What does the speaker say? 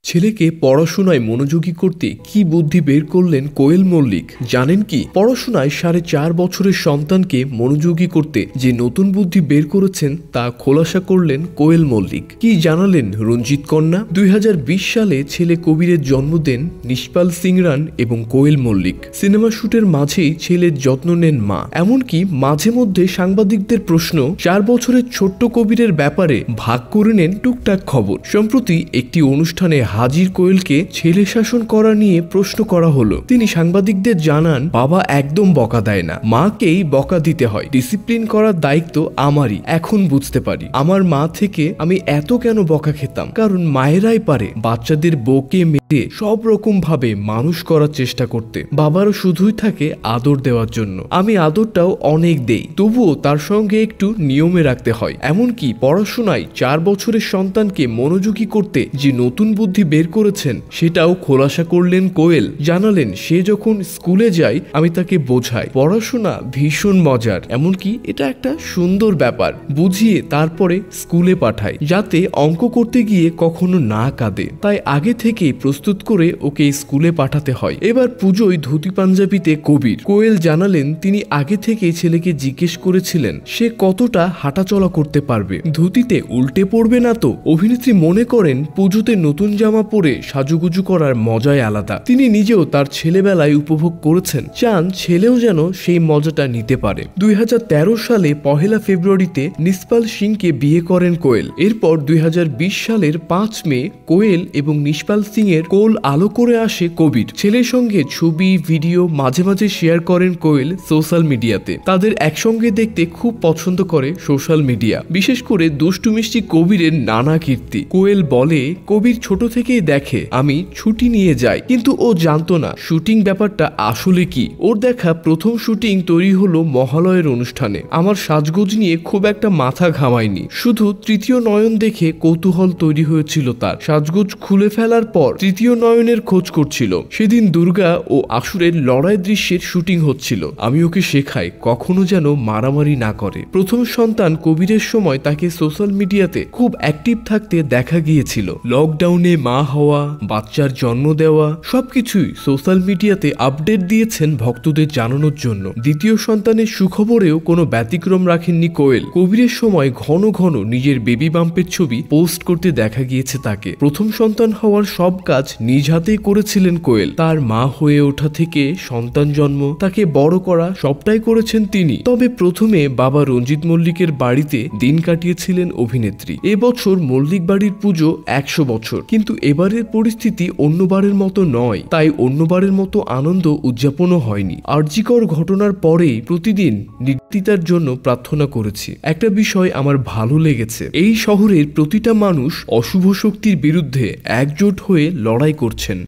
ছেলেকে পড়াশোনায় মনোযোগী করতে কি বুদ্ধি বের করলেন কোয়েল মল্লিক জানেন কি? পড়াশোনায় 4.5 বছরের সন্তানকে মনোযোগী করতে যে নতুন বুদ্ধি বের করেছেন তা খোলাসা করলেন কোয়েল মল্লিক। কি জানালেন রঞ্জিত কন্যা? 2020 সালে ছেলে কবিরের জন্ম দেন নিষ্পাল সিংরান এবং কোয়েল মল্লিক। সিনেমা শুটের মাঝেই ছেলের যত্ন নেন মা। এমনকি মাঝে মধ্যে সাংবাদিকদের প্রশ্ন, 4 বছরের ছোট্ট কবিরের ব্যাপারে ভাগ করে নেন টুকটাক খবর। সম্প্রতি একটি অনুষ্ঠানে হাজির কোয়েলকে ছেলে শাসন করা নিয়ে প্রশ্ন করা হলো। তিনি সাংবাদিকদের জানান, বাবা একদম বকা দেয় না, মাকেই বকা দিতে হয়। ডিসিপ্লিন করার দায়িত্ব আমারই। এখন বুঝতে পারি আমার মা থেকে আমি এত কেন বকা খেতাম, কারণ মায়েরাই পারে বাচ্চাদের বকে মেরে সব রকম ভাবে মানুষ করার চেষ্টা করতে। বাবারও শুধুই থাকে আদর দেওয়ার জন্য। আমি আদরটাও অনেক দেই, তবুও তার সঙ্গে একটু নিয়মে রাখতে হয়। এমনকি পড়াশোনায় 4 বছরের সন্তানকে মনোযোগী করতে যে নতুন বুদ্ধি বের করেছেন সেটাও খোলাসা করলেন কোয়েল। জানালেন, সে যখন স্কুলে যায় আমি তাকে বোঝাই পড়াশোনা ভীষণ মজার, এমনকি এটা একটা সুন্দর ব্যাপার, বুঝিয়ে তারপরে স্কুলে পাঠাই যাতে অঙ্ক করতে গিয়ে কখনো না কাঁদে। তাই আগে থেকেই প্রস্তুত করে ওকে স্কুলে পাঠাতে হয়। এবার পুজোয় ধুতি পাঞ্জাবিতে কবির। কোয়েল জানালেন, তিনি আগে থেকেই ছেলেকে জিজ্ঞেস করেছিলেন সে কতটা হাঁটাচলা করতে পারবে, ধুতিতে উল্টে পড়বে না তো। অভিনেত্রী মনে করেন পুজোতে নতুন জামা পরে সাজুগুজু করার মজাই আলাদা। তিনি নিজেও তার ছেলেবেলায় উপভোগ করেছেন, চান ছেলেও যেন সেই মজাটা নিতে পারে। 2013 সালে 1 ফেব্রুয়ারিতে নিষ্পাল সিংকে বিয়ে করেন কোয়েল। এরপর 2020 সালের 5 মে কোয়েল এবং নিষ্পাল সিং এর কোল আলো করে আসে কবির। ছেলের সঙ্গে ছবি ভিডিও মাঝে মাঝে শেয়ার করেন কোয়েল সোশ্যাল মিডিয়াতে। তাদের একসঙ্গে দেখতে খুব পছন্দ করে সোশ্যাল মিডিয়া, বিশেষ করে দুষ্টু মিষ্টি কবিরের নানা কীর্তি। কোয়েল বলে, কবির ছোট থেকেই দেখে আমি ছুটি নিয়ে যাই, কিন্তু ও জানতো না শুটিং ব্যাপারটা আসলে কি। ওর দেখা প্রথম শুটিং তৈরি হলো মহালয়ের অনুষ্ঠানে। আমার সাজগোজ নিয়ে খুব একটা মাথা ঘামায়নি, শুধু তৃতীয় নয়ন দেখে কৌতূহল তৈরি হয়েছিল তার। সাজগোজ খুলে ফেলার পর তৃতীয় নয়নের খোঁজ করছিল। সেদিন দুর্গা ও আসুরের লড়াই দৃশ্যের শুটিং হচ্ছিল। আমি ওকে শেখাই কখনো যেন মারামারি না করে। প্রথম সন্তান কবিরের সময় তাকে সোশ্যাল মিডিয়াতে খুব অ্যাক্টিভ থাকতে দেখা গিয়েছিল। লকডাউনে মা হওয়া, বাচ্চার জন্ম দেওয়া সবকিছুই সোশ্যাল মিডিয়াতে আপডেট দিয়েছেন ভক্তদের জানানোর জন্য। দ্বিতীয় সন্তানের সুখবরেও কোনো ব্যতিক্রম রাখেননি কোয়েল। কবিরের সময় ঘন ঘন নিজের বেবি বাম্পের ছবি পোস্ট করতে দেখা গিয়েছে তাকে। প্রথম সন্তান হওয়ার সব কাজ নিজ হাতেই করেছিলেন কোয়েল। তার মা হয়ে ওঠা থেকে সন্তান জন্ম, তাকে বড় করা সবটাই করেছেন তিনি। তবে প্রথমে বাবা রঞ্জিত মল্লিকের বাড়িতে দিন কাটিয়েছিলেন অভিনেত্রী। এবছর মল্লিক বাড়ির পুজো 100 বছর, কিন্তু এবারের পরিস্থিতি অন্যবারের মতো নয়, তাই অন্যবারের মতো আনন্দ উদযাপনও হয়নি। আরজিকর ঘটনার পরেই প্রতিদিন নির্দিতার জন্য প্রার্থনা করেছি। একটা বিষয় আমার ভালো লেগেছে, এই শহরের প্রতিটা মানুষ অশুভ শক্তির বিরুদ্ধে একজোট হয়ে লড়াই করছেন।